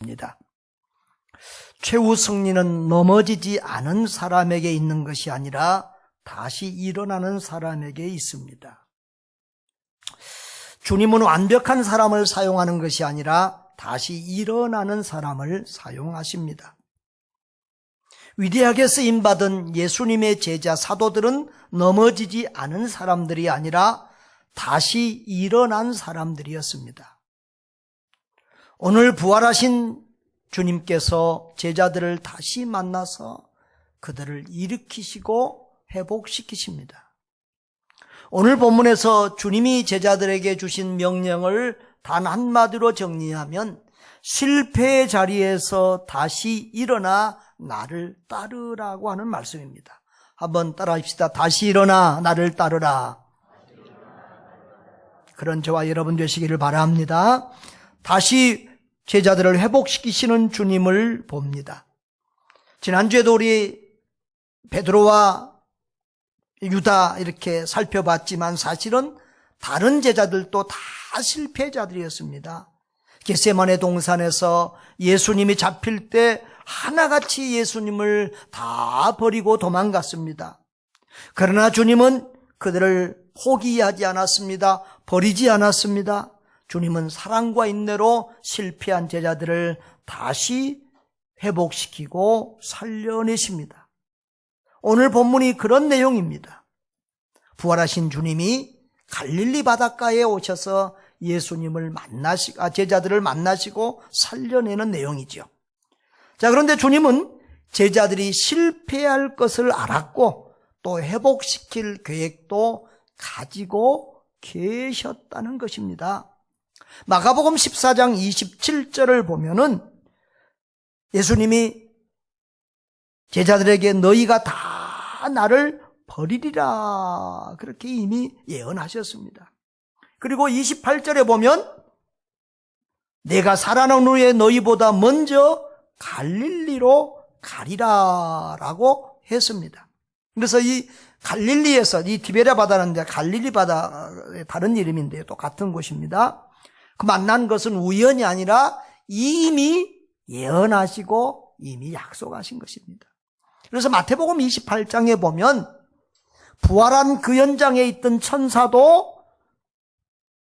말씀입니다. 최후 승리는 넘어지지 않은 사람에게 있는 것이 아니라 다시 일어나는 사람에게 있습니다. 주님은 완벽한 사람을 사용하는 것이 아니라 다시 일어나는 사람을 사용하십니다. 위대하게 쓰임받은 예수님의 제자 사도들은 넘어지지 않은 사람들이 아니라 다시 일어난 사람들이었습니다. 오늘 부활하신 주님께서 제자들을 다시 만나서 그들을 일으키시고 회복시키십니다. 오늘 본문에서 주님이 제자들에게 주신 명령을 단 한마디로 정리하면 실패의 자리에서 다시 일어나 나를 따르라고 하는 말씀입니다. 한번 따라합시다. 다시 일어나 나를 따르라. 그런 저와 여러분 되시기를 바랍니다. 다시 제자들을 회복시키시는 주님을 봅니다. 지난주에도 우리 베드로와 유다 이렇게 살펴봤지만 사실은 다른 제자들도 다 실패자들이었습니다. 겟세마네 동산에서 예수님이 잡힐 때 하나같이 예수님을 다 버리고 도망갔습니다. 그러나 주님은 그들을 포기하지 않았습니다. 버리지 않았습니다. 주님은 사랑과 인내로 실패한 제자들을 다시 회복시키고 살려내십니다. 오늘 본문이 그런 내용입니다. 부활하신 주님이 갈릴리 바닷가에 오셔서 제자들을 만나시고 살려내는 내용이죠. 자, 그런데 주님은 제자들이 실패할 것을 알았고 또 회복시킬 계획도 가지고 계셨다는 것입니다. 마가복음 14장 27절을 보면은 예수님이 제자들에게 너희가 다 나를 버리리라 그렇게 이미 예언하셨습니다. 그리고 28절에 보면 내가 살아난 후에 너희보다 먼저 갈릴리로 가리라 라고 했습니다. 그래서 이 갈릴리에서 이 티베리아 바다는 갈릴리 바다의 다른 이름인데요. 또 같은 곳입니다. 그 만난 것은 우연이 아니라 이미 예언하시고 이미 약속하신 것입니다. 그래서 마태복음 28장에 보면 부활한 그 현장에 있던 천사도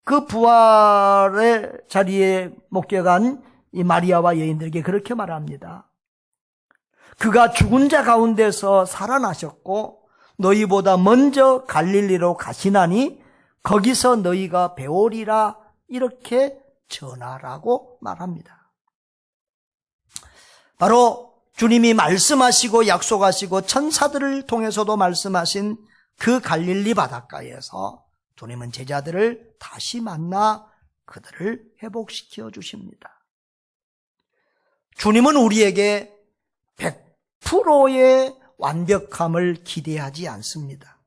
그 부활의 자리에 목격한 이 마리아와 여인들에게 그렇게 말합니다. 그가 죽은 자 가운데서 살아나셨고 너희보다 먼저 갈릴리로 가시나니 거기서 너희가 배우리라 이렇게 전하라고 말합니다. 바로 주님이 말씀하시고 약속하시고 천사들을 통해서도 말씀하신 그 갈릴리 바닷가에서 주님은 제자들을 다시 만나 그들을 회복시켜 주십니다. 주님은 우리에게 100%의 완벽함을 기대하지 않습니다.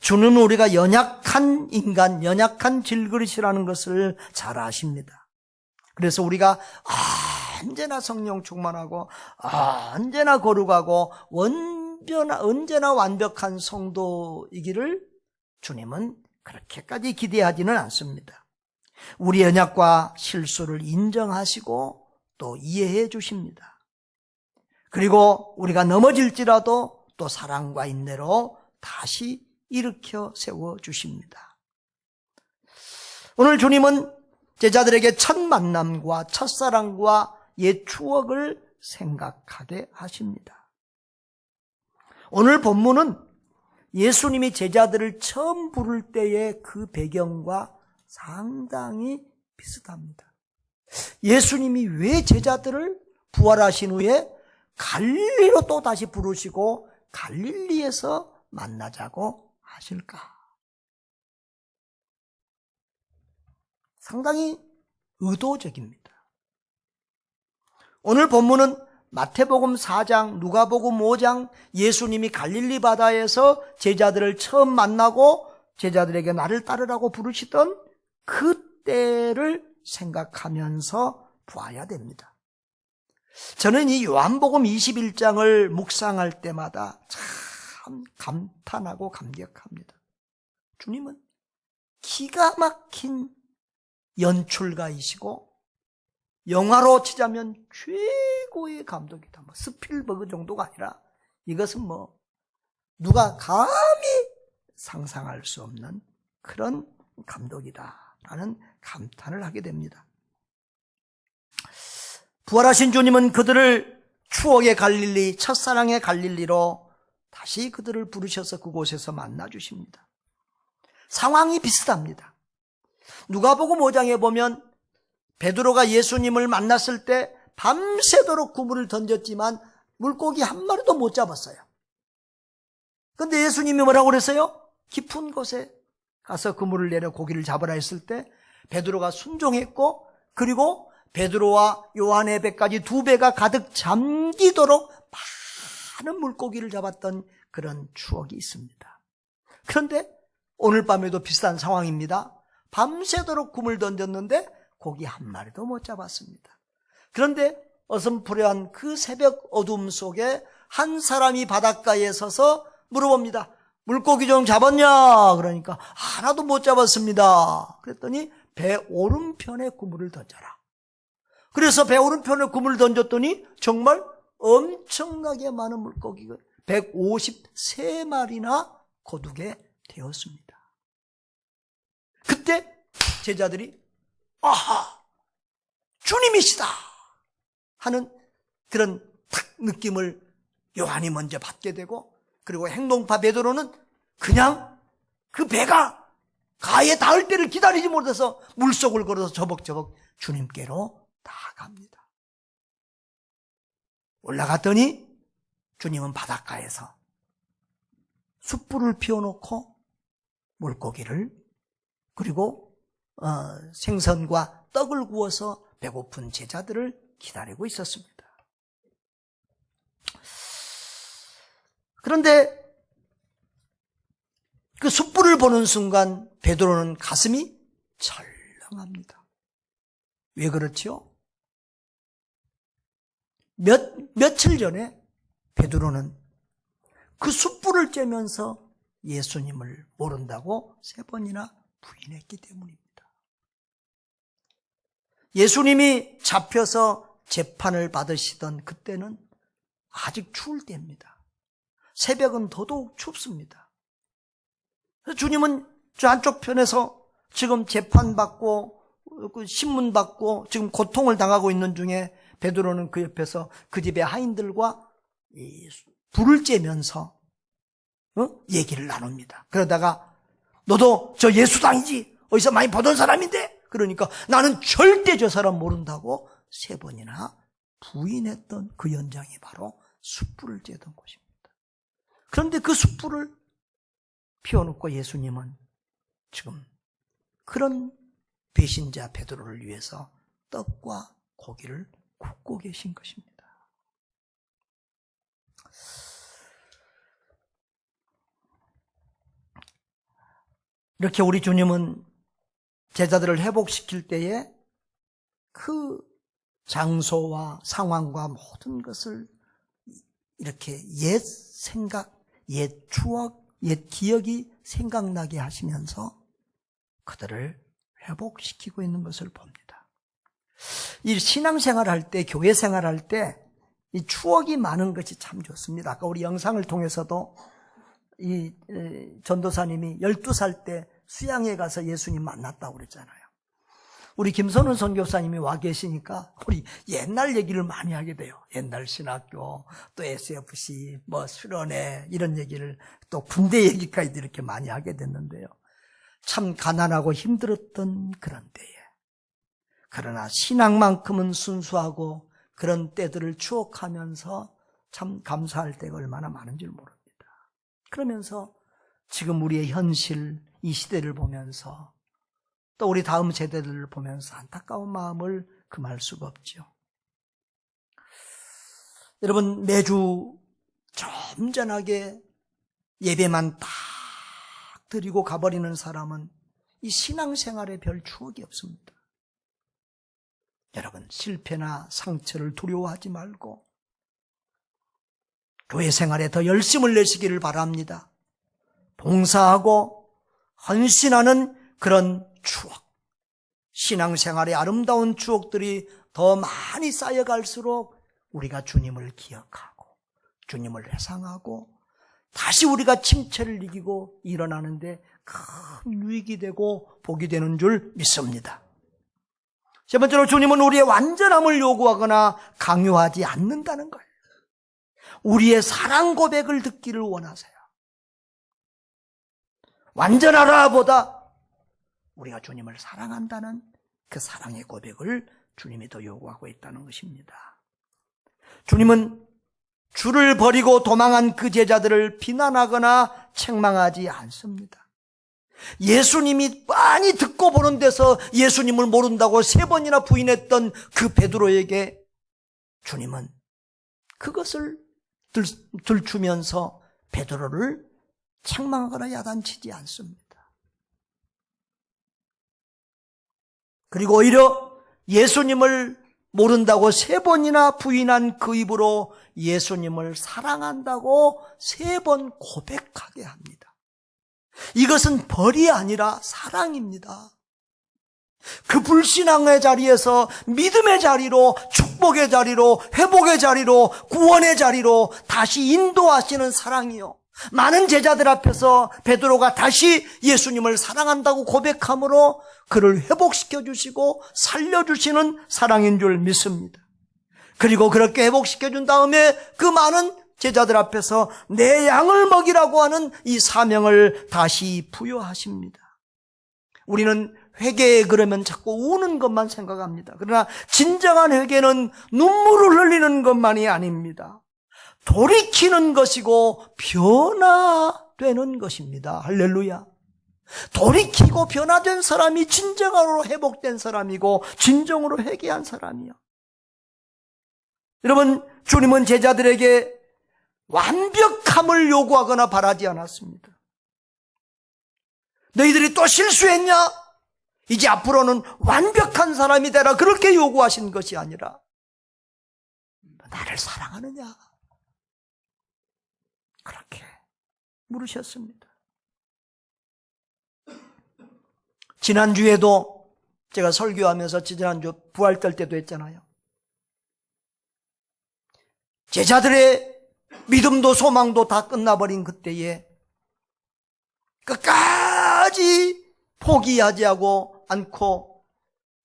주님은 우리가 연약한 인간, 연약한 질그릇이라는 것을 잘 아십니다. 그래서 우리가 언제나 성령 충만하고 언제나 거룩하고 언제나 완벽한 성도이기를 주님은 그렇게까지 기대하지는 않습니다. 우리 연약과 실수를 인정하시고 또 이해해 주십니다. 그리고 우리가 넘어질지라도 또 사랑과 인내로 다시 일으켜 세워주십니다. 오늘 주님은 제자들에게 첫 만남과 첫사랑과 옛 추억을 생각하게 하십니다. 오늘 본문은 예수님이 제자들을 처음 부를 때의 그 배경과 상당히 비슷합니다. 예수님이 왜 제자들을 부활하신 후에 갈릴리로 또 다시 부르시고 갈릴리에서 만나자고 하실까? 상당히 의도적입니다. 오늘 본문은 마태복음 4장, 누가복음 5장 예수님이 갈릴리 바다에서 제자들을 처음 만나고 제자들에게 나를 따르라고 부르시던 그때를 생각하면서 봐야 됩니다. 저는 이 요한복음 21장을 묵상할 때마다 참 감탄하고 감격합니다. 주님은 기가 막힌 연출가이시고 영화로 치자면 최고의 감독이다. 뭐 스필버그 정도가 아니라 이것은 뭐 누가 감히 상상할 수 없는 그런 감독이다라는 감탄을 하게 됩니다. 부활하신 주님은 그들을 추억의 갈릴리, 첫사랑의 갈릴리로 다시 그들을 부르셔서 그곳에서 만나주십니다. 상황이 비슷합니다. 누가복음 5장에 보면 베드로가 예수님을 만났을 때 밤새도록 그물을 던졌지만 물고기 한 마리도 못 잡았어요. 그런데 예수님이 뭐라고 그랬어요? 깊은 곳에 가서 그물을 내려 고기를 잡으라 했을 때 베드로가 순종했고, 그리고 베드로와 요한의 배까지 두 배가 가득 잠기도록 많은 물고기를 잡았던 그런 추억이 있습니다. 그런데 오늘 밤에도 비슷한 상황입니다. 밤새도록 그물 던졌는데 고기 한 마리도 못 잡았습니다. 그런데 어슴푸레한 그 새벽 어둠 속에 한 사람이 바닷가에 서서 물어봅니다. 물고기 좀 잡았냐? 그러니까 하나도 못 잡았습니다. 그랬더니 배 오른편에 그물을 던져라. 그래서 배 오른편에 그물을 던졌더니 정말 엄청나게 많은 물고기가 153마리나 거두게 되었습니다. 그때 제자들이 아하, 주님이시다 하는 그런 탁 느낌을 요한이 먼저 받게 되고, 그리고 행동파 베드로는 그냥 그 배가 가에 닿을 때를 기다리지 못해서 물속을 걸어서 저벅저벅 주님께로 나아갑니다. 올라갔더니 주님은 바닷가에서 숯불을 피워놓고 물고기를, 그리고 생선과 떡을 구워서 배고픈 제자들을 기다리고 있었습니다. 그런데 그 숯불을 보는 순간 베드로는 가슴이 철렁합니다. 왜 그렇지요? 며칠 전에 베드로는 그 숯불을 쬐면서 예수님을 모른다고 3번이나 부인했기 때문입니다. 예수님이 잡혀서 재판을 받으시던 그때는 아직 추울 때입니다. 새벽은 더더욱 춥습니다. 주님은 저 한쪽 편에서 지금 재판받고 신문받고 지금 고통을 당하고 있는 중에 베드로는 그 옆에서 그 집의 하인들과 불을 쬐면서 얘기를 나눕니다. 그러다가 너도 저 예수당이지? 어디서 많이 보던 사람인데? 그러니까 나는 절대 저 사람 모른다고 3번이나 부인했던 그 현장이 바로 숯불을 쬐던 곳입니다. 그런데 그 숯불을 피워놓고 예수님은 지금 그런 배신자 베드로를 위해서 떡과 고기를 굽고 계신 것입니다. 이렇게 우리 주님은 제자들을 회복시킬 때에 그 장소와 상황과 모든 것을 이렇게 옛 생각, 옛 추억, 옛 기억이 생각나게 하시면서 그들을 회복시키고 있는 것을 봅니다. 이 신앙생활 할 때, 교회 생활 할 때 이 추억이 많은 것이 참 좋습니다. 아까 우리 영상을 통해서도 이 전도사님이 12살 때 수양에 가서 예수님 만났다고 그랬잖아요. 우리 김선훈 선교사님이 와 계시니까 우리 옛날 얘기를 많이 하게 돼요. 옛날 신학교, 또 SFC, 뭐 수련회 이런 얘기를, 또 군대 얘기까지 이렇게 많이 하게 됐는데요. 참 가난하고 힘들었던 그런 때에, 그러나 신앙만큼은 순수하고 그런 때들을 추억하면서 참 감사할 때가 얼마나 많은 줄 모릅니다. 그러면서 지금 우리의 현실, 이 시대를 보면서 또 우리 다음 세대들을 보면서 안타까운 마음을 금할 수가 없죠. 여러분, 매주 점잖하게 예배만 딱 드리고 가버리는 사람은 이 신앙생활에 별 추억이 없습니다. 여러분, 실패나 상처를 두려워하지 말고 교회 생활에 더 열심을 내시기를 바랍니다. 봉사하고 헌신하는 그런 추억, 신앙생활의 아름다운 추억들이 더 많이 쌓여갈수록 우리가 주님을 기억하고 주님을 회상하고 다시 우리가 침체를 이기고 일어나는데 큰 유익이 되고 복이 되는 줄 믿습니다. 세 번째로 주님은 우리의 완전함을 요구하거나 강요하지 않는다는 거예요. 우리의 사랑 고백을 듣기를 원하세요. 완전하라 보다 우리가 주님을 사랑한다는 그 사랑의 고백을 주님이 더 요구하고 있다는 것입니다. 주님은 주를 버리고 도망한 그 제자들을 비난하거나 책망하지 않습니다. 예수님이 빤히 듣고 보는 데서 예수님을 모른다고 3번이나 부인했던 그 베드로에게 주님은 그것을 들추면서 베드로를 책망하거나 야단치지 않습니다. 그리고 오히려 예수님을 모른다고 3번이나 부인한 그 입으로 예수님을 사랑한다고 3번 고백하게 합니다. 이것은 벌이 아니라 사랑입니다. 그 불신앙의 자리에서 믿음의 자리로, 축복의 자리로, 회복의 자리로, 구원의 자리로 다시 인도하시는 사랑이요. 많은 제자들 앞에서 베드로가 다시 예수님을 사랑한다고 고백함으로 그를 회복시켜 주시고 살려주시는 사랑인 줄 믿습니다. 그리고 그렇게 회복시켜 준 다음에 그 많은 제자들 앞에서 내 양을 먹이라고 하는 이 사명을 다시 부여하십니다. 우리는 회개에 그러면 자꾸 우는 것만 생각합니다. 그러나 진정한 회개는 눈물을 흘리는 것만이 아닙니다. 돌이키는 것이고 변화되는 것입니다. 할렐루야. 돌이키고 변화된 사람이 진정으로 회복된 사람이고 진정으로 회개한 사람이요. 여러분, 주님은 제자들에게 완벽함을 요구하거나 바라지 않았습니다. 너희들이 또 실수했냐? 이제 앞으로는 완벽한 사람이 되라, 그렇게 요구하신 것이 아니라 나를 사랑하느냐? 그렇게 물으셨습니다. 지난주에도 제가 설교하면서 지난주 부활절 때도 했잖아요. 제자들의 믿음도 소망도 다 끝나버린 그때에 끝까지 포기하지 않고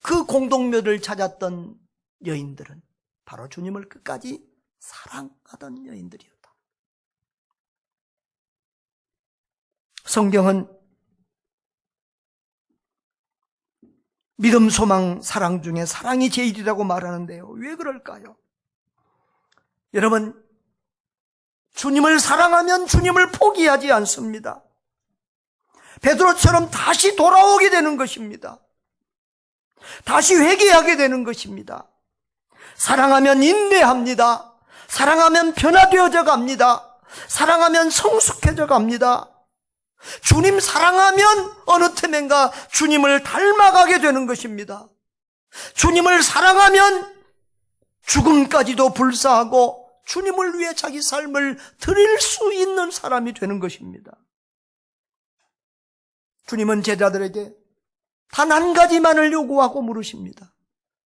그 공동묘를 찾았던 여인들은 바로 주님을 끝까지 사랑하던 여인들이었다. 성경은 믿음, 소망, 사랑 중에 사랑이 제일이라고 말하는데요. 왜 그럴까요? 여러분, 주님을 사랑하면 주님을 포기하지 않습니다. 베드로처럼 다시 돌아오게 되는 것입니다. 다시 회개하게 되는 것입니다. 사랑하면 인내합니다. 사랑하면 변화되어져 갑니다. 사랑하면 성숙해져 갑니다. 주님 사랑하면 어느 틈엔가 주님을 닮아가게 되는 것입니다. 주님을 사랑하면 죽음까지도 불사하고 주님을 위해 자기 삶을 드릴 수 있는 사람이 되는 것입니다. 주님은 제자들에게 단 한 가지만을 요구하고 물으십니다.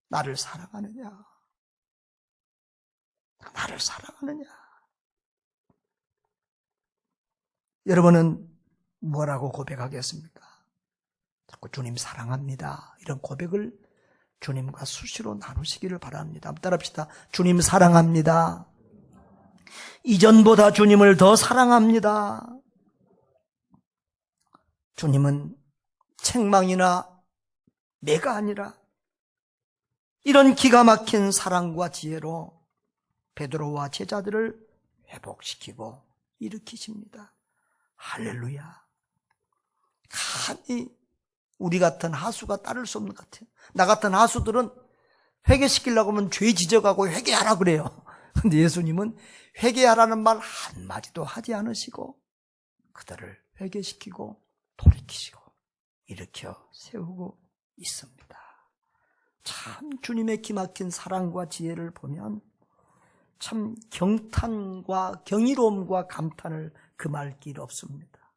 나를 사랑하느냐? 나를 사랑하느냐? 여러분은 뭐라고 고백하겠습니까? 자꾸 주님 사랑합니다, 이런 고백을 주님과 수시로 나누시기를 바랍니다. 한번 따라합시다. 주님 사랑합니다. 이전보다 주님을 더 사랑합니다. 주님은 책망이나 매가 아니라 이런 기가 막힌 사랑과 지혜로 베드로와 제자들을 회복시키고 일으키십니다. 할렐루야. 감히 우리 같은 하수가 따를 수 없는 것 같아요. 나 같은 하수들은 회개시키려고 하면 죄 지적하고 회개하라 그래요. 근데 예수님은 회개하라는 말 한마디도 하지 않으시고 그들을 회개시키고 돌이키시고 일으켜 세우고 있습니다. 참 주님의 기막힌 사랑과 지혜를 보면 참 경탄과 경이로움과 감탄을 금할 길 없습니다.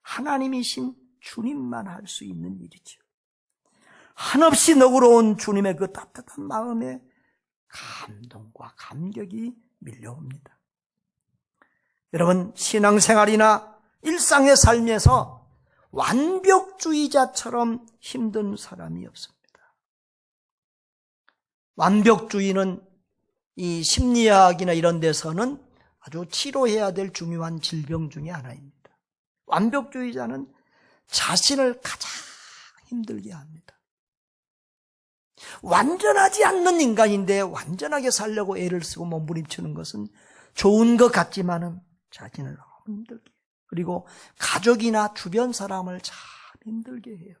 하나님이신 주님만 할 수 있는 일이죠. 한없이 너그러운 주님의 그 따뜻한 마음에 감동과 감격이 밀려옵니다. 여러분, 신앙생활이나 일상의 삶에서 완벽주의자처럼 힘든 사람이 없습니다. 완벽주의는 이 심리학이나 이런 데서는 아주 치료해야 될 중요한 질병 중에 하나입니다. 완벽주의자는 자신을 가장 힘들게 합니다. 완전하지 않는 인간인데 완전하게 살려고 애를 쓰고 몸부림치는 것은 좋은 것 같지만은 자신을 너무 힘들게, 그리고 가족이나 주변 사람을 참 힘들게 해요.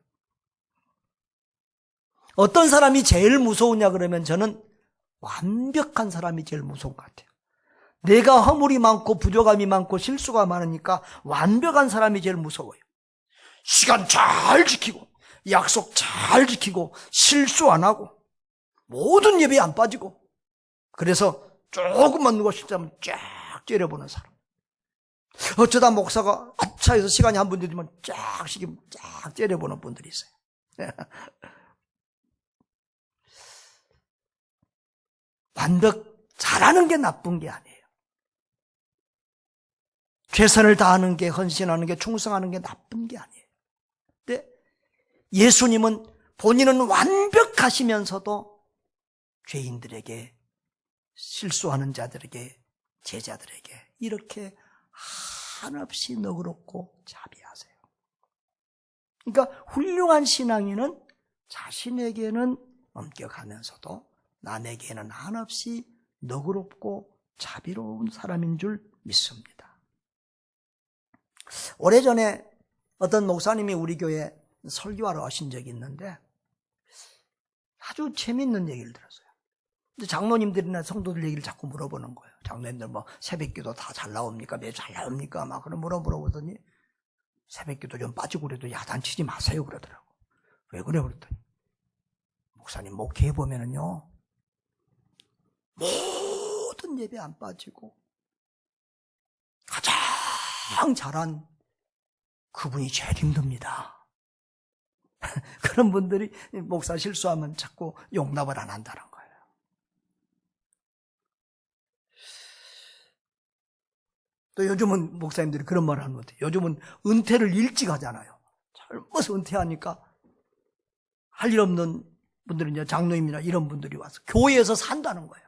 어떤 사람이 제일 무서우냐 그러면 저는 완벽한 사람이 제일 무서운 것 같아요. 내가 허물이 많고 부족함이 많고 실수가 많으니까 완벽한 사람이 제일 무서워요. 시간 잘 지키고 약속 잘 지키고 실수 안 하고 모든 예배에 안 빠지고, 그래서 조금만 누가 실수하면 쫙 째려보는 사람. 어쩌다 목사가 아차해서 시간이 한 분 되지만 쫙 째려보는 분들이 있어요. 완벽 잘하는 게 나쁜 게 아니에요. 최선을 다하는 게, 헌신하는 게, 충성하는 게 나쁜 게 아니에요. 근데 예수님은 본인은 완벽하시면서도 죄인들에게, 실수하는 자들에게, 제자들에게 이렇게 한없이 너그럽고 자비하세요. 그러니까 훌륭한 신앙인은 자신에게는 엄격하면서도 남에게는 한없이 너그럽고 자비로운 사람인 줄 믿습니다. 오래전에 어떤 목사님이 우리 교회에 설교하러 오신 적이 있는데 아주 재밌는 얘기를 들었어요. 근데 장로님들이나 성도들 얘기를 자꾸 물어보는 거예요. 장로님들 뭐 새벽기도 다 잘 나옵니까? 매주 잘 나옵니까? 막 그런 물어보더니 새벽기도 좀 빠지고 그래도 야단치지 마세요 그러더라고. 왜 그래 그랬더니 목사님 목회해보면은요 모든 예배 안 빠지고 가장 잘한 그분이 제일 힘듭니다. 그런 분들이 목사 실수하면 자꾸 용납을 안 한다는 거예요. 또 요즘은 목사님들이 그런 말을 하는 것 같아요. 요즘은 은퇴를 일찍 하잖아요. 젊어서 은퇴하니까 할 일 없는 분들은 이제 장로님이나 이런 분들이 와서 교회에서 산다는 거예요.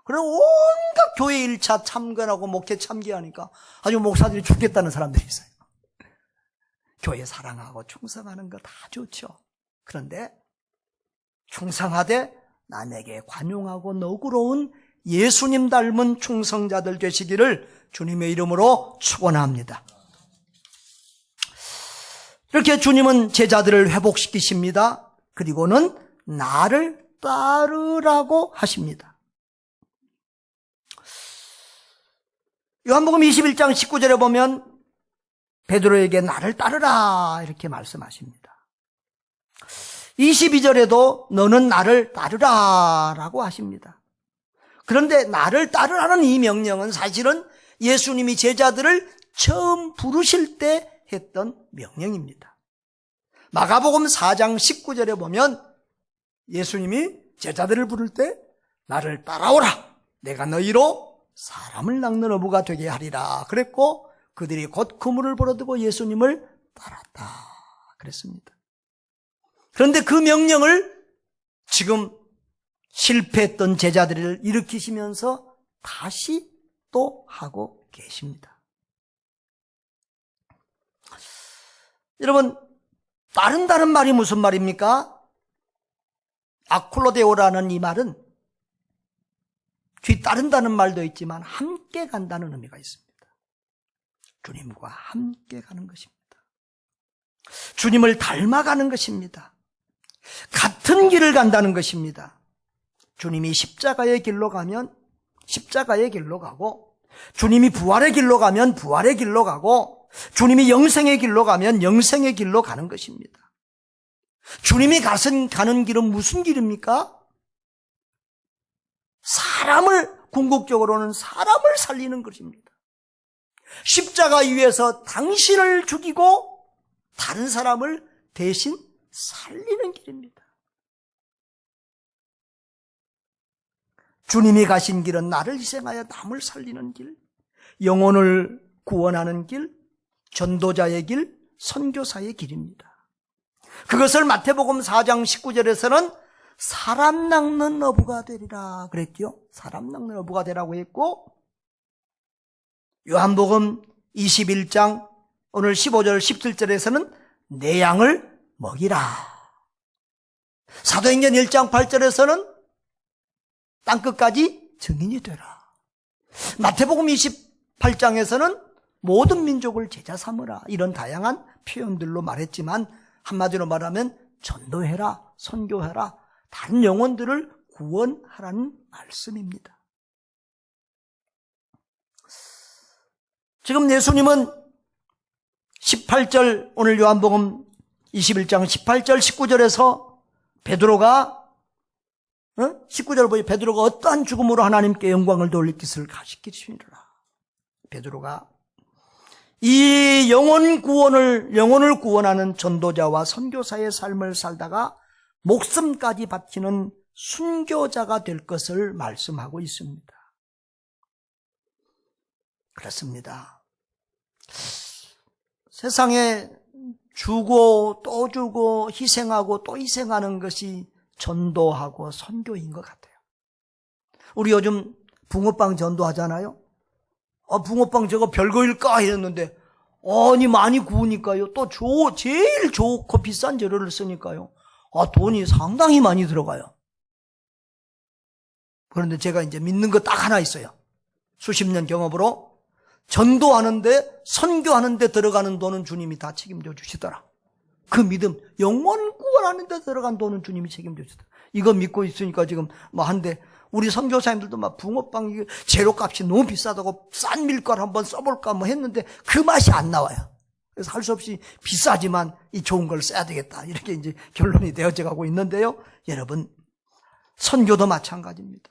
그래서 온갖 교회 1차 참관하고 목회 참기하니까 아주 목사들이 죽겠다는 사람들이 있어요. 교회 사랑하고 충성하는 거 다 좋죠. 그런데 충성하되 남에게 관용하고 너그러운 예수님 닮은 충성자들 되시기를 주님의 이름으로 축원합니다. 이렇게 주님은 제자들을 회복시키십니다. 그리고는 나를 따르라고 하십니다. 요한복음 21장 19절에 보면 베드로에게 나를 따르라 이렇게 말씀하십니다. 22절에도 너는 나를 따르라 라고 하십니다. 그런데 나를 따르라는 이 명령은 사실은 예수님이 제자들을 처음 부르실 때 했던 명령입니다. 마가복음 4장 19절에 보면 예수님이 제자들을 부를 때 나를 따라오라 내가 너희로 사람을 낚는 어부가 되게 하리라 그랬고 그들이 곧 그물을 버려두고 예수님을 따랐다 그랬습니다. 그런데 그 명령을 지금 실패했던 제자들을 일으키시면서 다시 또 하고 계십니다. 여러분, 따른다는 말이 무슨 말입니까? 아쿨로데오라는 이 말은 뒤따른다는 말도 있지만 함께 간다는 의미가 있습니다. 주님과 함께 가는 것입니다. 주님을 닮아가는 것입니다. 같은 길을 간다는 것입니다. 주님이 십자가의 길로 가면 십자가의 길로 가고, 주님이 부활의 길로 가면 부활의 길로 가고, 주님이 영생의 길로 가면 영생의 길로 가는 것입니다. 주님이 가는 길은 무슨 길입니까? 궁극적으로는 사람을 살리는 것입니다. 십자가 위에서 당신을 죽이고 다른 사람을 대신 살리는 길입니다. 주님이 가신 길은 나를 희생하여 남을 살리는 길, 영혼을 구원하는 길, 전도자의 길, 선교사의 길입니다. 그것을 마태복음 4장 19절에서는 사람 낚는 어부가 되리라 그랬죠. 사람 낚는 어부가 되라고 했고, 요한복음 21장 오늘 15절 17절에서는 내 양을 먹이라. 사도행전 1장 8절에서는 땅끝까지 증인이 되라. 마태복음 28장에서는 모든 민족을 제자 삼으라. 이런 다양한 표현들로 말했지만 한마디로 말하면 전도해라, 선교해라, 다른 영혼들을 구원하라는 말씀입니다. 지금 예수님은 18절 오늘 요한복음 21장 18절 19절에서 베드로가 19절 보니 베드로가 어떠한 죽음으로 하나님께 영광을 돌릴 것을 가시키시리라. 베드로가 이 영혼을 구원하는 전도자와 선교사의 삶을 살다가 목숨까지 바치는 순교자가 될 것을 말씀하고 있습니다. 그렇습니다. 세상에 주고 또 주고 희생하고 또 희생하는 것이 전도하고 선교인 것 같아요. 우리 요즘 붕어빵 전도하잖아요. 붕어빵 저거 별거일까 했는데 아니 많이 구우니까요. 또 제일 좋고 비싼 재료를 쓰니까요. 돈이 상당히 많이 들어가요. 그런데 제가 이제 믿는 거 딱 하나 있어요. 수십 년 경험으로 전도하는데 선교하는데 들어가는 돈은 주님이 다 책임져 주시더라. 그 믿음, 영혼 구원하는 데 들어간 돈은 주님이 책임져 주시더라. 이거 믿고 있으니까 지금 한데 우리 선교사님들도 붕어빵 재료값이 너무 비싸다고 싼 밀가루 한번 써볼까 했는데 그 맛이 안 나와요. 그래서 할 수 없이 비싸지만 이 좋은 걸 써야 되겠다. 이렇게 이제 결론이 되어져 가고 있는데요. 여러분, 선교도 마찬가지입니다.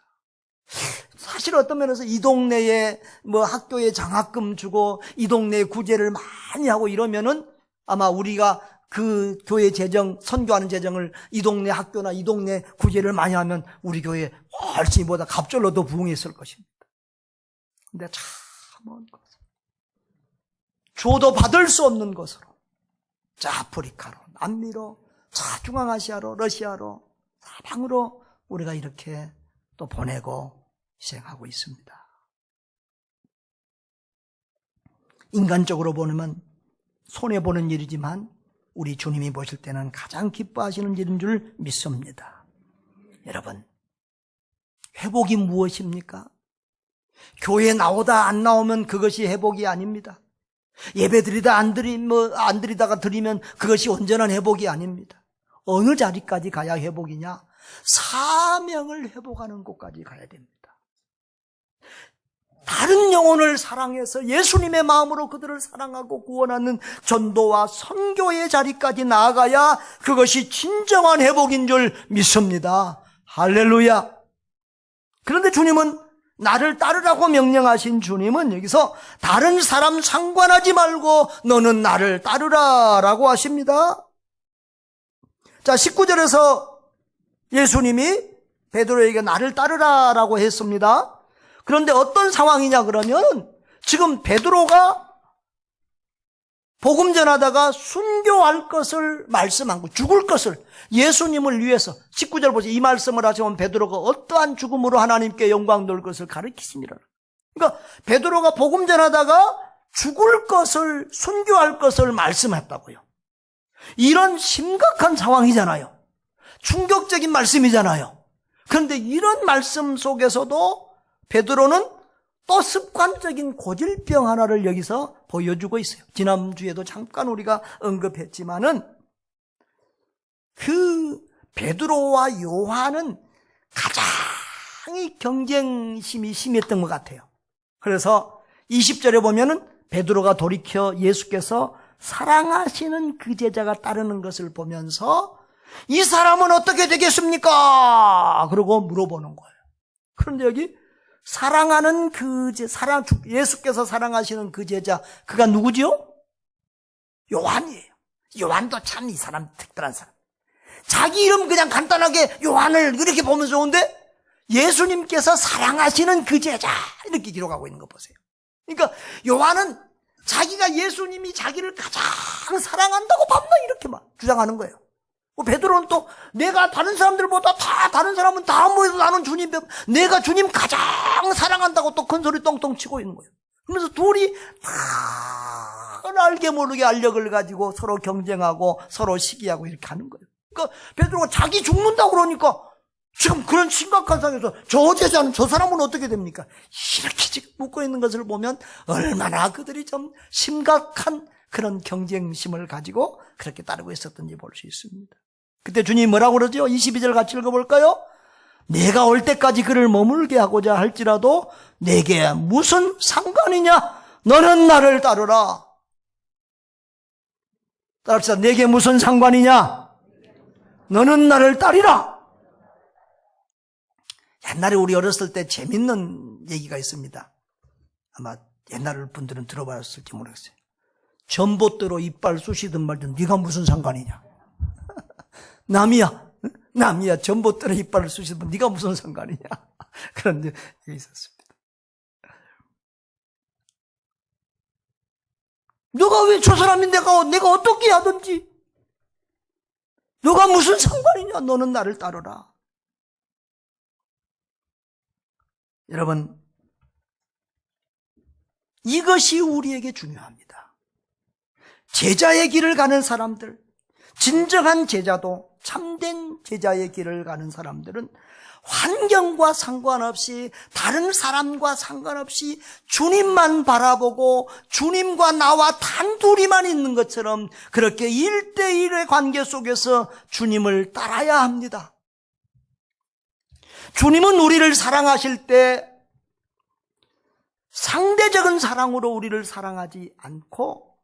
사실 어떤 면에서 이 동네에 학교에 장학금 주고 이 동네에 구제를 많이 하고 이러면은 아마 우리가 그 교회 재정, 선교하는 재정을 이 동네 학교나 이 동네 구제를 많이 하면 우리 교회 훨씬 보다 갑절로 더 부흥했을 것입니다. 근데 참 먼 것을 줘도 받을 수 없는 것으로 아프리카로, 남미로, 중앙아시아로, 러시아로, 사방으로 우리가 이렇게 또 보내고 희생하고 있습니다. 인간적으로 보면 손해보는 일이지만 우리 주님이 보실 때는 가장 기뻐하시는 일인 줄 믿습니다. 여러분, 회복이 무엇입니까? 교회에 나오다 안 나오면 그것이 회복이 아닙니다. 예배 드리다 안 드리다가 드리면 그것이 온전한 회복이 아닙니다. 어느 자리까지 가야 회복이냐? 사명을 회복하는 곳까지 가야 됩니다. 다른 영혼을 사랑해서 예수님의 마음으로 그들을 사랑하고 구원하는 전도와 선교의 자리까지 나아가야 그것이 진정한 회복인 줄 믿습니다. 할렐루야. 그런데 주님은 나를 따르라고 명령하신 주님은 여기서 다른 사람 상관하지 말고 너는 나를 따르라라고 하십니다. 자, 19절에서 예수님이 베드로에게 나를 따르라라고 했습니다. 그런데 어떤 상황이냐 그러면 지금 베드로가 복음 전하다가 순교할 것을 말씀한 거, 죽을 것을 예수님을 위해서 19절 보세요. 이 말씀을 하시면 베드로가 어떠한 죽음으로 하나님께 영광 돌 것을 가르치십니다. 그러니까 베드로가 복음 전하다가 죽을 것을, 순교할 것을 말씀했다고요. 이런 심각한 상황이잖아요. 충격적인 말씀이잖아요. 그런데 이런 말씀 속에서도 베드로는 또 습관적인 고질병 하나를 여기서 보여주고 있어요. 지난주에도 잠깐 우리가 언급했지만은 그 베드로와 요한은 가장 경쟁심이 심했던 것 같아요. 그래서 20절에 보면은 베드로가 돌이켜 예수께서 사랑하시는 그 제자가 따르는 것을 보면서 이 사람은 어떻게 되겠습니까? 그러고 물어보는 거예요. 그런데 여기 사랑하는 예수께서 사랑하시는 그 제자, 그가 누구지요? 요한이에요. 요한도 참 이 사람 특별한 사람. 자기 이름 그냥 간단하게 요한을 이렇게 보면 좋은데 예수님께서 사랑하시는 그 제자 이렇게 기록하고 있는 거 보세요. 그러니까 요한은 자기가 예수님이 자기를 가장 사랑한다고 밤낮 이렇게 막 주장하는 거예요. 베드로는 또 내가 다른 사람들보다 다른 사람은 다 모여서 나는 주님, 내가 주님 가장 사랑한다고 또 큰 소리 똥똥 치고 있는 거예요. 그러면서 둘이 다 알게 모르게 알력을 가지고 서로 경쟁하고 서로 시기하고 이렇게 하는 거예요. 그러니까 베드로가 자기 죽는다고 그러니까 지금 그런 심각한 상황에서 저 제자는 저 사람은 어떻게 됩니까? 이렇게 지금 묻고 있는 것을 보면 얼마나 그들이 좀 심각한 그런 경쟁심을 가지고 그렇게 따르고 있었던지 볼 수 있습니다. 그때 주님이 뭐라고 그러죠? 22절 같이 읽어볼까요? 내가 올 때까지 그를 머물게 하고자 할지라도 내게 무슨 상관이냐? 너는 나를 따르라. 따릅시다. 내게 무슨 상관이냐? 너는 나를 따르라. 옛날에 우리 어렸을 때 재밌는 얘기가 있습니다. 아마 옛날 분들은 들어봤을지 모르겠어요. 전봇대로 이빨 쑤시든 말든 네가 무슨 상관이냐? 남이야 전봇대로 이빨을 쑤시든 네가 무슨 상관이냐? 그런 얘기 있었습니다. 너가 왜 저 사람이 내가 어떻게 하든지 너가 무슨 상관이냐? 너는 나를 따르라. 여러분, 이것이 우리에게 중요합니다. 제자의 길을 가는 사람들, 진정한 제자도 참된 제자의 길을 가는 사람들은 환경과 상관없이 다른 사람과 상관없이 주님만 바라보고 주님과 나와 단둘이만 있는 것처럼 그렇게 1대1의 관계 속에서 주님을 따라야 합니다. 주님은 우리를 사랑하실 때 상대적인 사랑으로 우리를 사랑하지 않고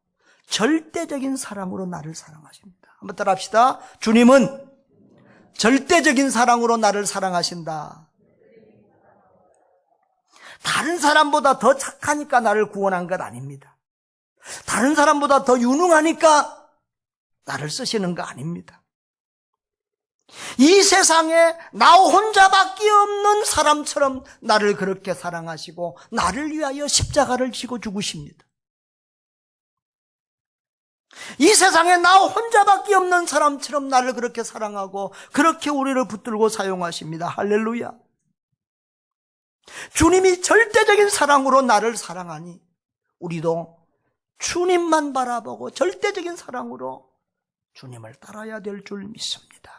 절대적인 사랑으로 나를 사랑하십니다. 한번 따라 합시다. 주님은 절대적인 사랑으로 나를 사랑하신다. 다른 사람보다 더 착하니까 나를 구원한 것 아닙니다. 다른 사람보다 더 유능하니까 나를 쓰시는 거 아닙니다. 이 세상에 나 혼자밖에 없는 사람처럼 나를 그렇게 사랑하시고 나를 위하여 십자가를 지고 죽으십니다. 이 세상에 나 혼자밖에 없는 사람처럼 나를 그렇게 사랑하고 그렇게 우리를 붙들고 사용하십니다. 할렐루야. 주님이 절대적인 사랑으로 나를 사랑하니 우리도 주님만 바라보고 절대적인 사랑으로 주님을 따라야 될 줄 믿습니다.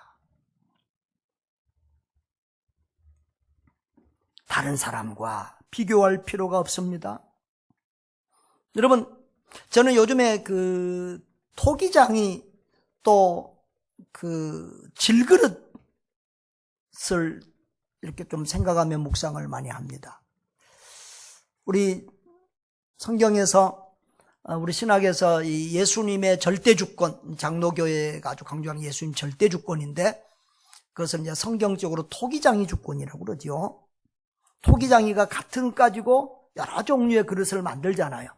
다른 사람과 비교할 필요가 없습니다. 여러분, 저는 요즘에 토기장이 또 질그릇을 이렇게 좀 생각하며 묵상을 많이 합니다. 우리 성경에서, 우리 신학에서 이 예수님의 절대주권, 장로교회가 아주 강조하는 예수님 절대주권인데 그것을 이제 성경적으로 토기장이 주권이라고 그러죠. 토기장이가 같은 을 가지고 여러 종류의 그릇을 만들잖아요.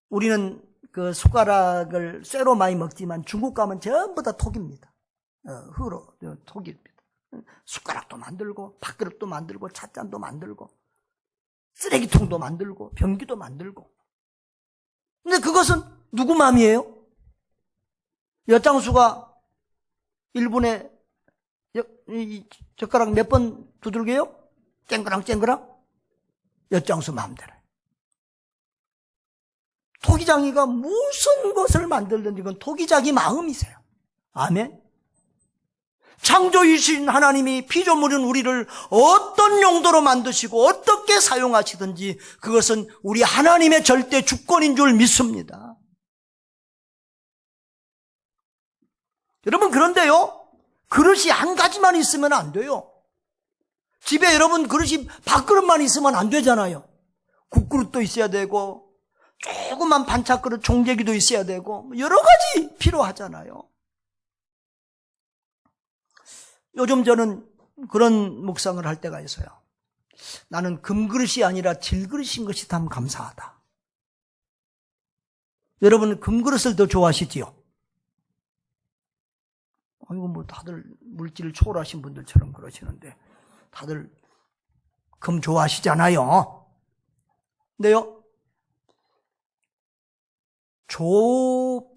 우리는 그 숟가락을 쇠로 많이 먹지만 중국 가면 전부 다 톡입니다. 흙으로 톡입니다. 숟가락도 만들고 밥그릇도 만들고 찻잔도 만들고 쓰레기통도 만들고 변기도 만들고. 근데 그것은 누구 마음이에요? 엿장수가 1분에 젓가락 몇 번 두들겨요? 쨍그랑 엿장수 마음대로. 토기장이가 무슨 것을 만들든지 그건 토기장이 마음이세요. 아멘. 창조이신 하나님이 피조물인 우리를 어떤 용도로 만드시고 어떻게 사용하시든지 그것은 우리 하나님의 절대 주권인 줄 믿습니다. 여러분, 그런데요, 그릇이 한 가지만 있으면 안 돼요. 집에 여러분 그릇이 밥그릇만 있으면 안 되잖아요. 국그릇도 있어야 되고 조그만 반찬그릇 종재기도 있어야 되고 여러 가지 필요하잖아요. 요즘 저는 그런 묵상을 할 때가 있어요. 나는 금그릇이 아니라 질그릇인 것이 참 감사하다. 여러분 금그릇을 더 좋아하시지요? 이거 뭐 다들 물질을 초월하신 분들처럼 그러시는데 다들 금 좋아하시잖아요. 근데요,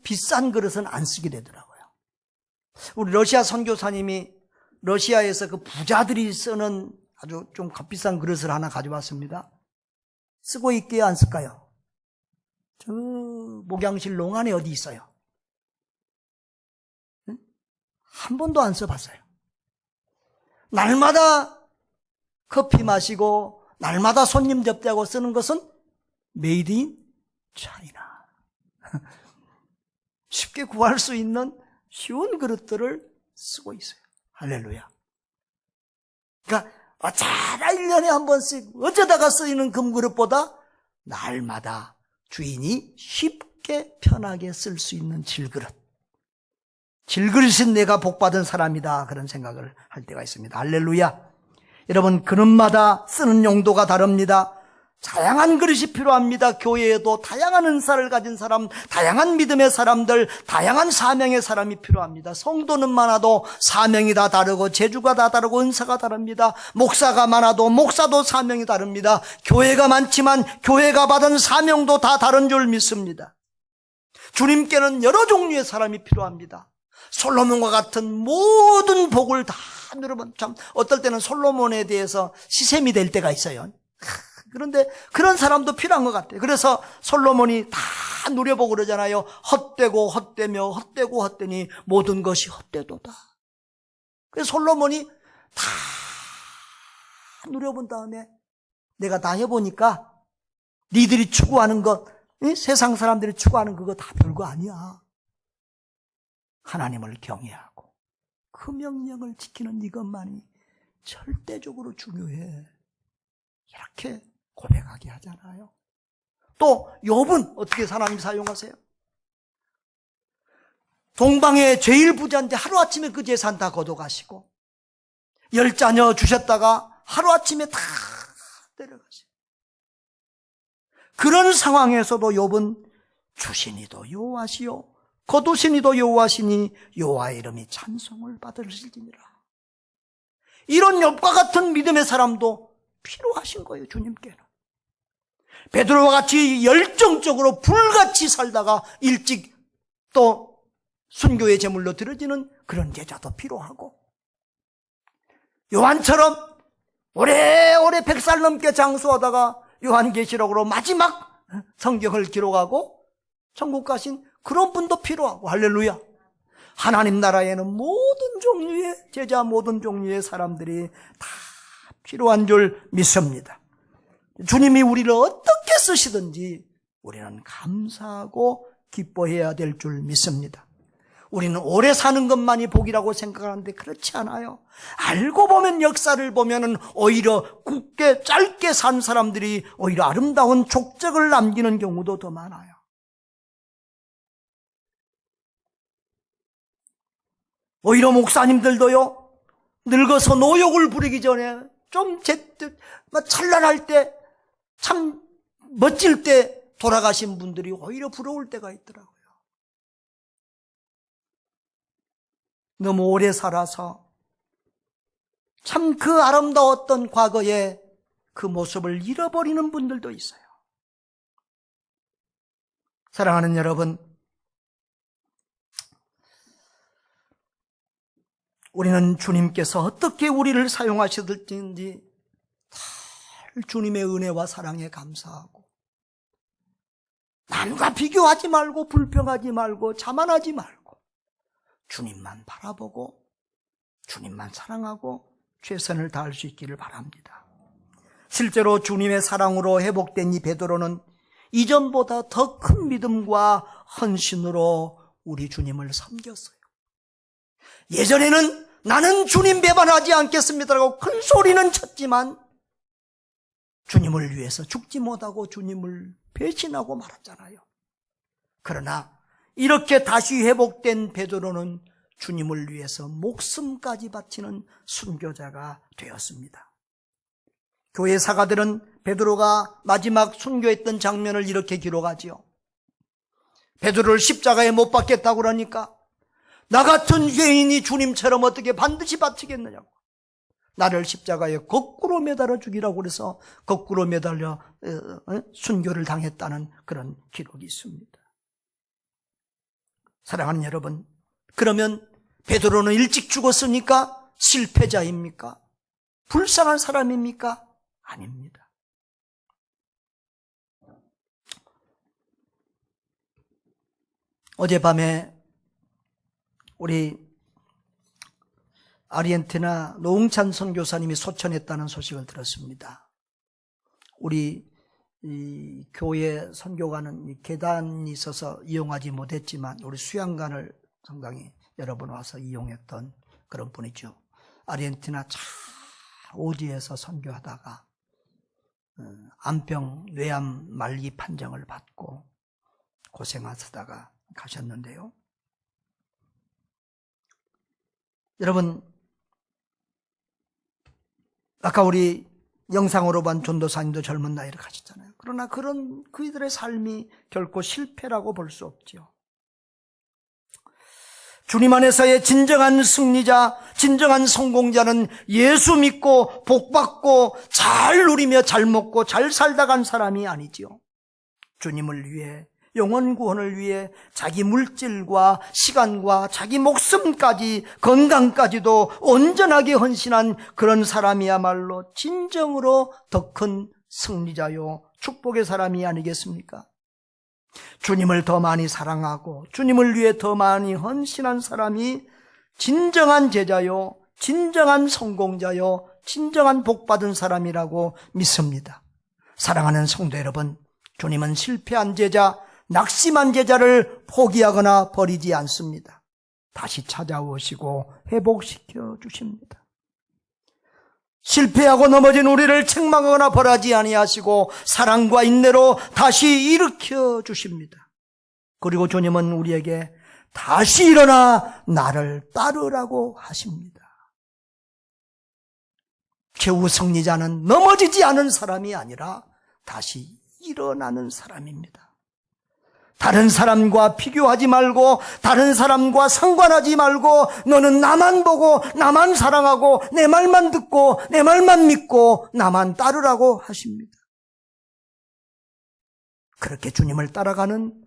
비싼 그릇은 안 쓰게 되더라고요. 우리 러시아 선교사님이 러시아에서 그 부자들이 쓰는 아주 좀 값비싼 그릇을 하나 가져왔습니다. 쓰고 있게요, 안 쓸까요? 저 목양실 농안에 어디 있어요? 응? 한 번도 안 써봤어요. 날마다 커피 마시고 날마다 손님 접대하고 쓰는 것은 메이드 인 차이나. 쉽게 구할 수 있는 쉬운 그릇들을 쓰고 있어요. 할렐루야. 그러니까 어쩌다 1년에 한 번씩 어쩌다가 쓰이는 금그릇보다 날마다 주인이 쉽게 편하게 쓸 수 있는 질그릇. 질그릇은 내가 복받은 사람이다, 그런 생각을 할 때가 있습니다. 할렐루야. 여러분, 그릇마다 쓰는 용도가 다릅니다. 다양한 그릇이 필요합니다. 교회에도 다양한 은사를 가진 사람, 다양한 믿음의 사람들, 다양한 사명의 사람이 필요합니다. 성도는 많아도 사명이 다 다르고 재주가 다 다르고 은사가 다릅니다. 목사가 많아도 목사도 사명이 다릅니다. 교회가 많지만 교회가 받은 사명도 다 다른 줄 믿습니다. 주님께는 여러 종류의 사람이 필요합니다. 솔로몬과 같은 모든 복을 다 누려본, 참 어떨 때는 솔로몬에 대해서 시샘이 될 때가 있어요. 그런데 그런 사람도 필요한 것 같아요. 그래서 솔로몬이 다 누려보고 그러잖아요. 헛되고 헛되며 헛되고 헛되니 모든 것이 헛되도다. 그래서 솔로몬이 다 누려본 다음에 내가 다 해보니까 니들이 추구하는 것, 세상 사람들이 추구하는 그거 다 별거 아니야. 하나님을 경외하고 그 명령을 지키는 이것만이 절대적으로 중요해. 이렇게 고백하게 하잖아요. 또 욥은 어떻게 하나님 사용하세요? 동방에 제일 부자인데 하루아침에 그 재산 다 걷어가시고 10자녀 주셨다가 하루아침에 다 내려가시고, 그런 상황에서도 욥은 주시니도 여호와시요 거두시니도 여호와시니 여호와의 이름이 찬송을 받으실지니라. 이런 욥과 같은 믿음의 사람도 필요하신 거예요, 주님께는. 베드로와 같이 열정적으로 불같이 살다가 일찍 또 순교의 제물로 드려지는 그런 제자도 필요하고, 요한처럼 오래오래 100살 넘게 장수하다가 요한계시록으로 마지막 성경을 기록하고 천국 가신 그런 분도 필요하고, 할렐루야. 하나님 나라에는 모든 종류의 제자, 모든 종류의 사람들이 다 필요한 줄 믿습니다. 주님이 우리를 어떻게 쓰시든지 우리는 감사하고 기뻐해야 될 줄 믿습니다. 우리는 오래 사는 것만이 복이라고 생각하는데 그렇지 않아요. 알고 보면, 역사를 보면은 오히려 굳게 짧게 산 사람들이 오히려 아름다운 족적을 남기는 경우도 더 많아요. 오히려 목사님들도요, 늙어서 노욕을 부리기 전에 좀 찬란할 때, 참 멋질 때 돌아가신 분들이 오히려 부러울 때가 있더라고요. 너무 오래 살아서 참 그 아름다웠던 과거의 그 모습을 잃어버리는 분들도 있어요. 사랑하는 여러분, 우리는 주님께서 어떻게 우리를 사용하시든지 늘 주님의 은혜와 사랑에 감사하고, 남과 비교하지 말고 불평하지 말고 자만하지 말고 주님만 바라보고 주님만 사랑하고 최선을 다할 수 있기를 바랍니다. 실제로 주님의 사랑으로 회복된 이 베드로는 이전보다 더 큰 믿음과 헌신으로 우리 주님을 섬겼어요. 예전에는 나는 주님 배반하지 않겠습니다라고 큰 소리는 쳤지만 주님을 위해서 죽지 못하고 주님을 배신하고 말았잖아요. 그러나 이렇게 다시 회복된 베드로는 주님을 위해서 목숨까지 바치는 순교자가 되었습니다. 교회 사가들은 베드로가 마지막 순교했던 장면을 이렇게 기록하지요. 베드로를 십자가에 못 박겠다고 그러니까 나 같은 죄인이 주님처럼 어떻게 반드시 바치겠느냐고. 나를 십자가에 거꾸로 매달아 죽이라고 그래서 거꾸로 매달려 순교를 당했다는 그런 기록이 있습니다. 사랑하는 여러분, 그러면 베드로는 일찍 죽었으니까 실패자입니까? 불쌍한 사람입니까? 아닙니다. 어젯밤에 우리 아르헨티나 노웅찬 선교사님이 소천했다는 소식을 들었습니다. 우리 이 교회 선교관은 계단이 있어서 이용하지 못했지만 우리 수양관을 상당히 여러 번 와서 이용했던 그런 분이죠. 아르헨티나 차 오지에서 선교하다가 암병 뇌암 말기 판정을 받고 고생하시다가 가셨는데요. 여러분, 아까 우리 영상으로 본 전도사님도 젊은 나이를 가셨잖아요. 그러나 그들의 삶이 결코 실패라고 볼 수 없죠. 주님 안에서의 진정한 승리자, 진정한 성공자는 예수 믿고 복받고 잘 누리며 잘 먹고 잘 살다 간 사람이 아니지요. 주님을 위해, 영혼 구원을 위해 자기 물질과 시간과 자기 목숨까지, 건강까지도 온전하게 헌신한 그런 사람이야말로 진정으로 더 큰 승리자요 축복의 사람이 아니겠습니까? 주님을 더 많이 사랑하고 주님을 위해 더 많이 헌신한 사람이 진정한 제자요, 진정한 성공자요, 진정한 복받은 사람이라고 믿습니다. 사랑하는 성도 여러분, 주님은 실패한 제자, 낙심한 제자를 포기하거나 버리지 않습니다. 다시 찾아오시고 회복시켜 주십니다. 실패하고 넘어진 우리를 책망하거나 벌하지 아니하시고 사랑과 인내로 다시 일으켜 주십니다. 그리고 주님은 우리에게 다시 일어나 나를 따르라고 하십니다. 최후 승리자는 넘어지지 않은 사람이 아니라 다시 일어나는 사람입니다. 다른 사람과 비교하지 말고 다른 사람과 상관하지 말고 너는 나만 보고 나만 사랑하고 내 말만 듣고 내 말만 믿고 나만 따르라고 하십니다. 그렇게 주님을 따라가는